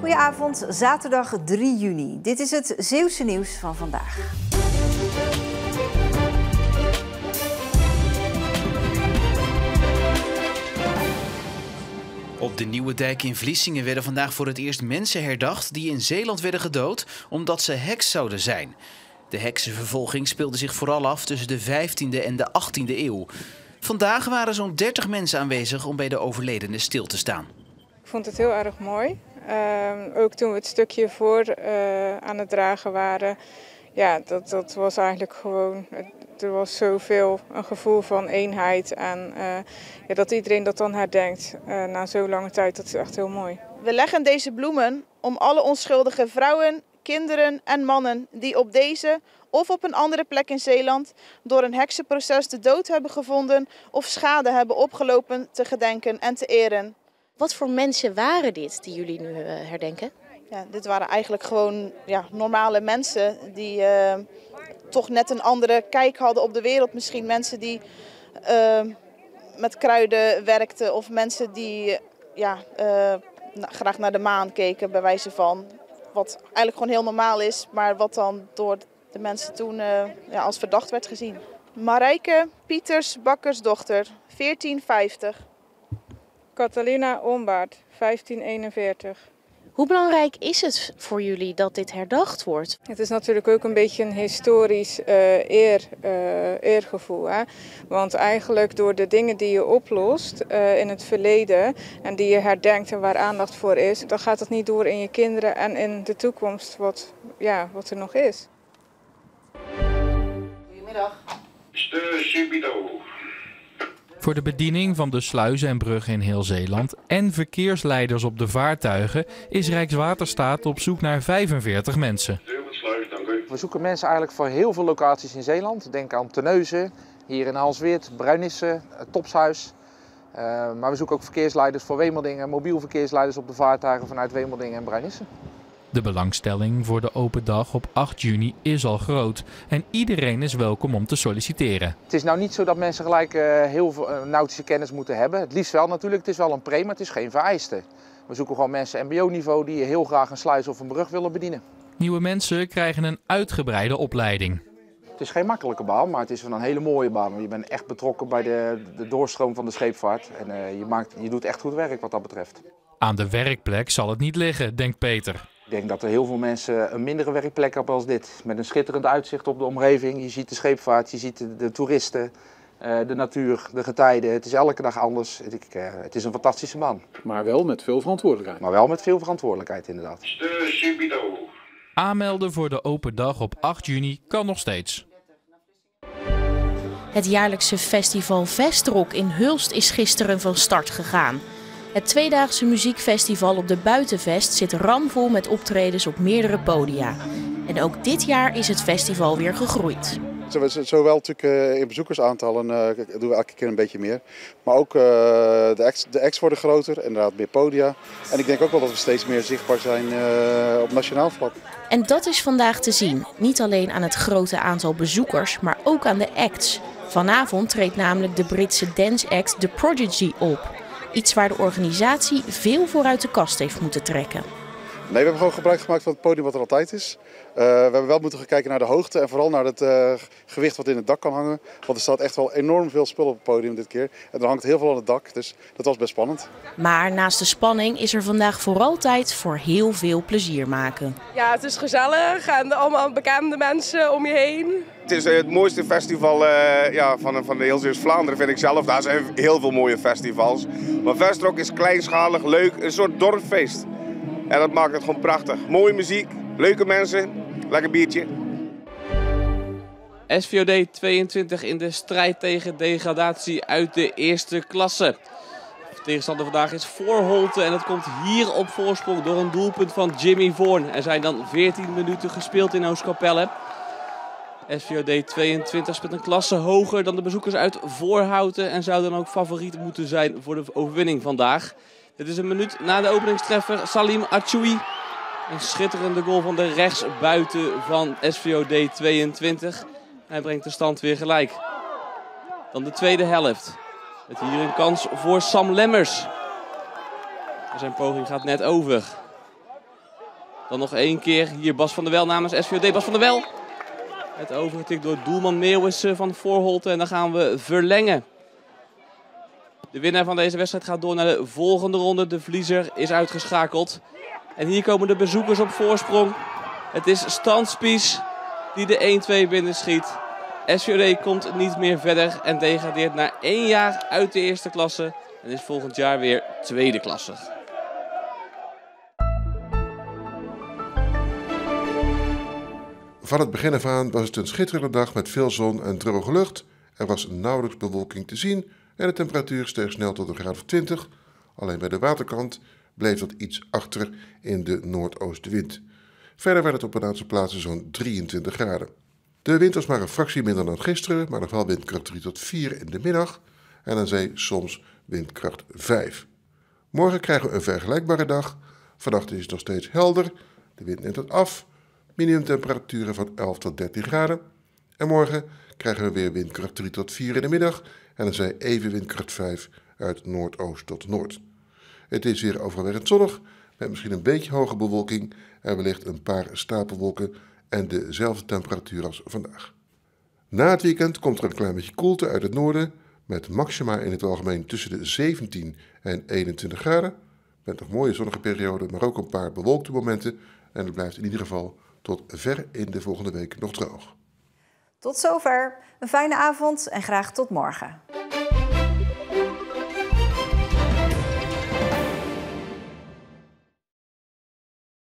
Goedenavond, zaterdag 3 juni. Dit is het Zeeuwse nieuws van vandaag. Op de Nieuwe Dijk in Vlissingen werden vandaag voor het eerst mensen herdacht die in Zeeland werden gedood omdat ze heks zouden zijn. De heksenvervolging speelde zich vooral af tussen de 15e en de 18e eeuw. Vandaag waren zo'n 30 mensen aanwezig om bij de overledenen stil te staan. Ik vond het heel erg mooi. Ook toen we het stukje voor aan het dragen waren. Ja, dat was eigenlijk gewoon... Er was zoveel een gevoel van eenheid en dat iedereen dat dan herdenkt na zo'n lange tijd, dat is echt heel mooi. We leggen deze bloemen om alle onschuldige vrouwen, kinderen en mannen die op deze of op een andere plek in Zeeland door een heksenproces de dood hebben gevonden of schade hebben opgelopen te gedenken en te eren. Wat voor mensen waren dit die jullie nu herdenken? Ja, dit waren eigenlijk gewoon normale mensen die toch net een andere kijk hadden op de wereld. Misschien mensen die met kruiden werkten of mensen die graag naar de maan keken bij wijze van. Wat eigenlijk gewoon heel normaal is, maar wat dan door de mensen toen als verdacht werd gezien. Marijke Pieters Bakkersdochter, 1450. Catalina Ombaert, 1541. Hoe belangrijk is het voor jullie dat dit herdacht wordt? Het is natuurlijk ook een beetje een historisch eergevoel. Hè? Want eigenlijk door de dingen die je oplost in het verleden en die je herdenkt en waar aandacht voor is, dan gaat het niet door in je kinderen en in de toekomst wat er nog is. Goedemiddag. Voor de bediening van de sluizen en bruggen in heel Zeeland en verkeersleiders op de vaartuigen is Rijkswaterstaat op zoek naar 45 mensen. We zoeken mensen eigenlijk voor heel veel locaties in Zeeland. Denk aan Terneuzen, hier in Aalsweert, Bruinisse, Topshuis. Maar we zoeken ook verkeersleiders voor Wemeldingen, mobiel verkeersleiders op de vaartuigen vanuit Wemeldingen en Bruinisse. De belangstelling voor de open dag op 8 juni is al groot en iedereen is welkom om te solliciteren. Het is nou niet zo dat mensen gelijk heel veel nautische kennis moeten hebben. Het liefst wel natuurlijk, het is wel een pre, maar het is geen vereiste. We zoeken gewoon mensen mbo-niveau die heel graag een sluis of een brug willen bedienen. Nieuwe mensen krijgen een uitgebreide opleiding. Het is geen makkelijke baan, maar het is wel een hele mooie baan. Want je bent echt betrokken bij de doorstroom van de scheepvaart en je doet echt goed werk wat dat betreft. Aan de werkplek zal het niet liggen, denkt Peter. Ik denk dat er heel veel mensen een mindere werkplek hebben als dit. Met een schitterend uitzicht op de omgeving. Je ziet de scheepvaart, je ziet de toeristen, de natuur, de getijden. Het is elke dag anders. Het is een fantastische baan. Maar wel met veel verantwoordelijkheid. Maar wel met veel verantwoordelijkheid, inderdaad. Aanmelden voor de open dag op 8 juni kan nog steeds. Het jaarlijkse festival Vestrock in Hulst is gisteren van start gegaan. Het tweedaagse muziekfestival op de Buitenvest zit ramvol met optredens op meerdere podia. En ook dit jaar is het festival weer gegroeid. Zowel natuurlijk in bezoekersaantallen doen we elke keer een beetje meer. Maar ook de acts worden groter, inderdaad meer podia. En ik denk ook wel dat we steeds meer zichtbaar zijn op nationaal vlak. En dat is vandaag te zien. Niet alleen aan het grote aantal bezoekers, maar ook aan de acts. Vanavond treedt namelijk de Britse dance act The Prodigy op. Iets waar de organisatie veel voor uit de kast heeft moeten trekken. Nee, we hebben gewoon gebruik gemaakt van het podium wat er altijd is. We hebben wel moeten gaan kijken naar de hoogte en vooral naar het gewicht wat in het dak kan hangen. Want er staat echt wel enorm veel spul op het podium dit keer. En er hangt heel veel aan het dak, dus dat was best spannend. Maar naast de spanning is er vandaag vooral tijd voor heel veel plezier maken. Ja, het is gezellig en allemaal bekende mensen om je heen. Het is het mooiste festival van de heel Zeeuws-Vlaanderen, vind ik zelf. Daar zijn heel veel mooie festivals. Maar Vestrock is kleinschalig, leuk, een soort dorpsfeest. En dat maakt het gewoon prachtig. Mooie muziek, leuke mensen, lekker biertje. SVOD 22 in de strijd tegen degradatie uit de eerste klasse. De tegenstander vandaag is Voorholte en het komt hier op voorsprong door een doelpunt van Jimmy Voorn. Er zijn dan 14 minuten gespeeld in Oostkapelle. SVOD 22 speelt een klasse hoger dan de bezoekers uit Voorhouten en zou dan ook favoriet moeten zijn voor de overwinning vandaag. Dit is een minuut na de openingstreffer. Salim Achoui. Een schitterende goal van de rechtsbuiten van SVOD 22. Hij brengt de stand weer gelijk. Dan de tweede helft. Met hier een kans voor Sam Lemmers. Zijn poging gaat net over. Dan nog 1 keer hier Bas van der Wel namens SVOD. Bas van der Wel. Het overgetikt door doelman Meeuwissen van Voorholte. En dan gaan we verlengen. De winnaar van deze wedstrijd gaat door naar de volgende ronde. De verliezer is uitgeschakeld. En hier komen de bezoekers op voorsprong. Het is Standspies die de 1-2 binnenschiet. SVOD komt niet meer verder en degradeert na 1 jaar uit de eerste klasse. En is volgend jaar weer tweede klasse. Van het begin af aan was het een schitterende dag met veel zon en droge lucht. Er was nauwelijks bewolking te zien en de temperatuur steeg snel tot een graad of 20. Alleen bij de waterkant bleef dat iets achter in de noordoostenwind. Verder werd het op een aantal plaatsen zo'n 23 graden. De wind was maar een fractie minder dan gisteren, maar nog wel windkracht 3 tot 4 in de middag. En aan zee soms windkracht 5. Morgen krijgen we een vergelijkbare dag. Vannacht is het nog steeds helder. De wind neemt wat af. Minimumtemperaturen van 11 tot 13 graden. En morgen krijgen we weer windkracht 3 tot 4 in de middag. En dan zij even windkracht 5 uit noordoost tot noord. Het is weer overwegend zonnig, met misschien een beetje hoge bewolking en wellicht een paar stapelwolken en dezelfde temperatuur als vandaag. Na het weekend komt er een klein beetje koelte uit het noorden, met maxima in het algemeen tussen de 17 en 21 graden. Met nog mooie zonnige perioden, maar ook een paar bewolkte momenten. En het blijft in ieder geval tot ver in de volgende week nog droog. Tot zover. Een fijne avond en graag tot morgen.